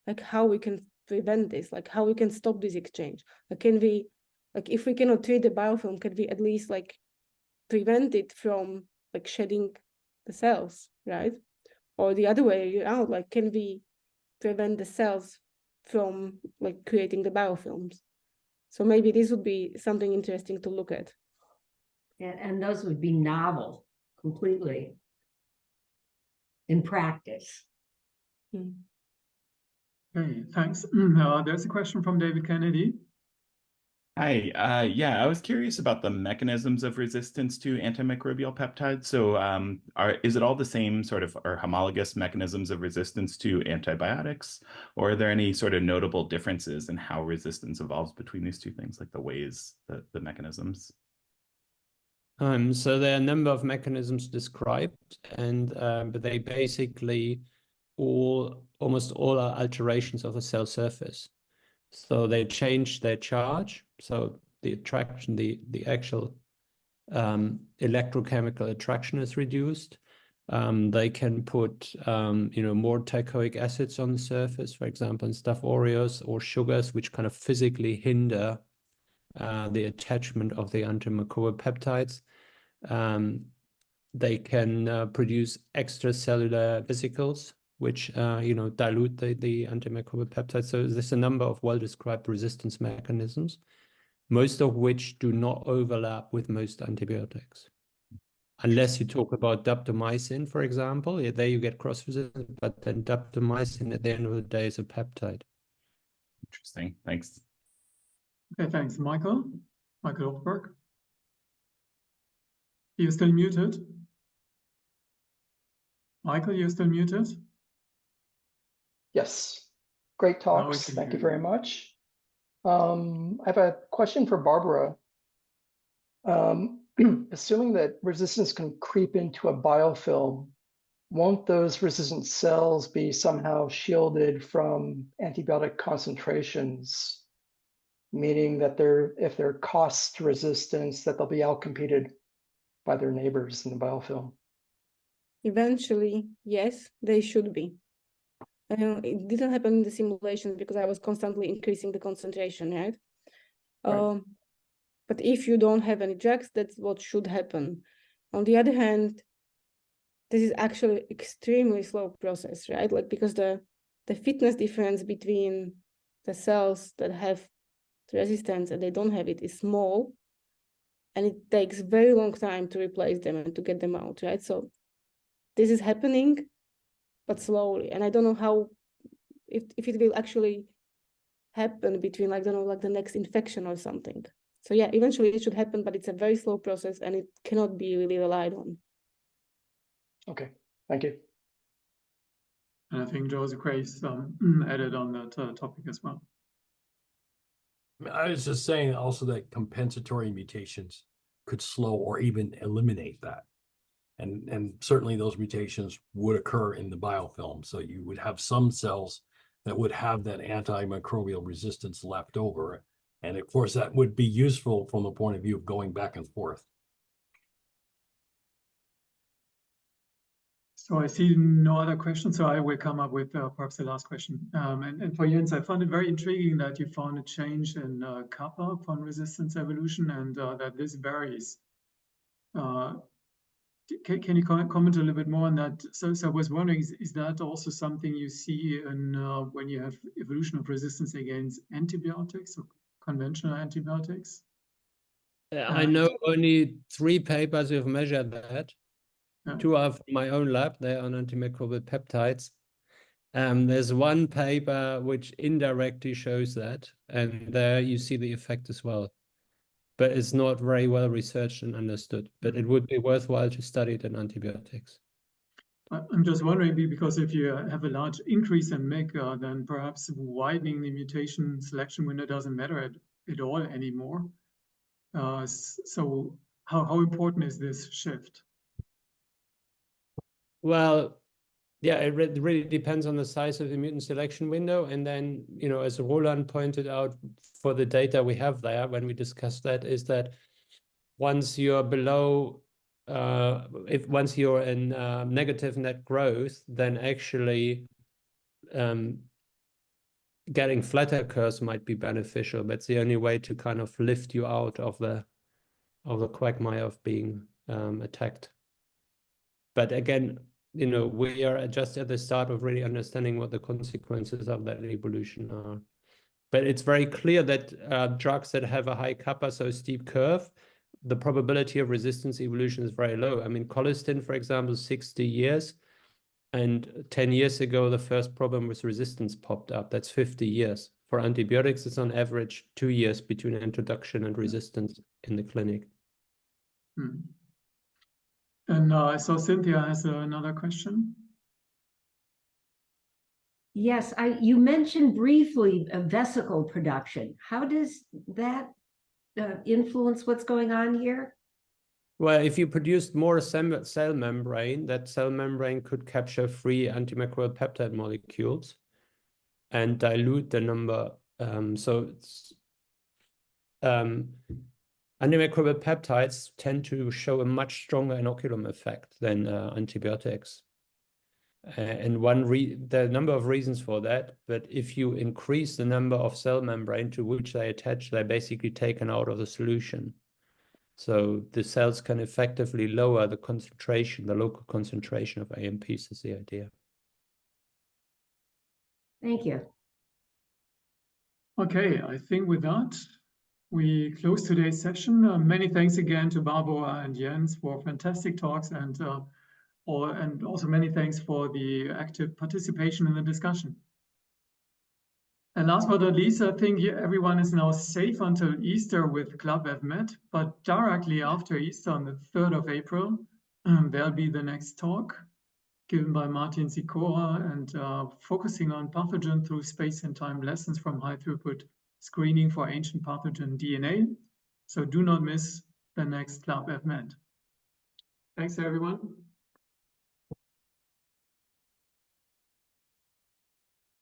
like how we can prevent this, like how we can stop this exchange. Like can we, like if we cannot treat the biofilm, can we at least like prevent it from like shedding the cells, right? Or the other way around, like can we prevent the cells from like creating the biofilms? So maybe this would be something interesting to look at. And those would be novel completely in practice. Okay, thanks. There's a question from David Kennedy. Hi, yeah, I was curious about the mechanisms of resistance to antimicrobial peptides. So is it all the same sort of or homologous mechanisms of resistance to antibiotics? Or are there any sort of notable differences in how resistance evolves between these two things, like the ways, the mechanisms? So there are a number of mechanisms described, and but they basically almost all are alterations of a cell surface. So they change their charge. So the attraction, the actual electrochemical attraction is reduced. They can put more teichoic acids on the surface, for example, in Staph aureus, or sugars, which kind of physically hinder the attachment of the antimicrobial peptides. They can produce extracellular vesicles, which dilute the antimicrobial peptides. So there's a number of well-described resistance mechanisms, most of which do not overlap with most antibiotics. Unless you talk about daptomycin, for example, there you get cross-resistance, but then daptomycin at the end of the day is a peptide. Interesting, thanks. Okay, thanks. Michael Hofberg. You're still muted. Michael, you're still muted. Yes, great talks. Thank you very much. I have a question for Barbora. Assuming that resistance can creep into a biofilm, won't those resistant cells be somehow shielded from antibiotic concentrations, meaning that if they're cost resistance, that they'll be outcompeted by their neighbors in the biofilm? Eventually, yes, they should be. It didn't happen in the simulation because I was constantly increasing the concentration, right? But if you don't have any drugs, that's what should happen. On the other hand, this is actually extremely slow process, right? Like because the fitness difference between the cells that have resistance and they don't have it is small, and it takes very long time to replace them and to get them out, right? So this is happening, but slowly, and I don't know how if it will actually happen between like the next infection or something. So yeah, eventually it should happen, but it's a very slow process and it cannot be really relied on. Okay, thank you. And I think Joseph Grace added on that topic as well. I was just saying also that compensatory mutations could slow or even eliminate that. And certainly those mutations would occur in the biofilm. So you would have some cells that would have that antimicrobial resistance left over. And of course, that would be useful from the point of view of going back and forth. So I see no other questions, so I will come up with perhaps the last question. And for Jens, I found it very intriguing that you found a change in kappa upon resistance evolution, and that this varies. Can you comment a little bit more on that? So I was wondering, is that also something you see in when you have evolution of resistance against antibiotics or conventional antibiotics? I know only 3 papers have measured that. Yeah. 2 are from my own lab. They're on antimicrobial peptides. There's one paper which indirectly shows that, and there you see the effect as well. But it's not very well researched and understood. But it would be worthwhile to study it in antibiotics. I'm just wondering, because if you have a large increase in MIC, then perhaps widening the mutation selection window doesn't matter at all anymore. So how important is this shift? Well, yeah, it really depends on the size of the mutant selection window. And then, as Roland pointed out, for the data we have there, when we discussed that, is that once you're below, once you're in negative net growth, then actually getting flatter curves might be beneficial. That's the only way to kind of lift you out of the quagmire of being attacked. But again, you know, we are just at the start of really understanding what the consequences of that evolution are. But it's very clear that drugs that have a high kappa, so steep curve, the probability of resistance evolution is very low. I mean, colistin, for example, 60 years. And 10 years ago, the first problem with resistance popped up. That's 50 years. For antibiotics, it's on average 2 years between introduction and resistance in the clinic. And I saw Cynthia has another question. Yes, you mentioned briefly vesicle production. How does that influence what's going on here? Well, if you produced more cell membrane, that cell membrane could capture free antimicrobial peptide molecules and dilute the number. Antimicrobial peptides tend to show a much stronger inoculum effect than antibiotics. And there are a number of reasons for that, but if you increase the number of cell membrane to which they attach, they're basically taken out of the solution. So the cells can effectively lower the concentration, the local concentration of AMPs is the idea. Thank you. Okay, I think with that, we close today's session. Many thanks again to Barbora and Jens for fantastic talks, and also many thanks for the active participation in the discussion. And last but not least, I think everyone is now safe until Easter with Club EVMed, but directly after Easter on the 3rd of April, there'll be the next talk given by Martin Sikora and focusing on pathogen through space and time lessons from high throughput screening for ancient pathogen DNA. So do not miss the next Club EVMed. Thanks everyone.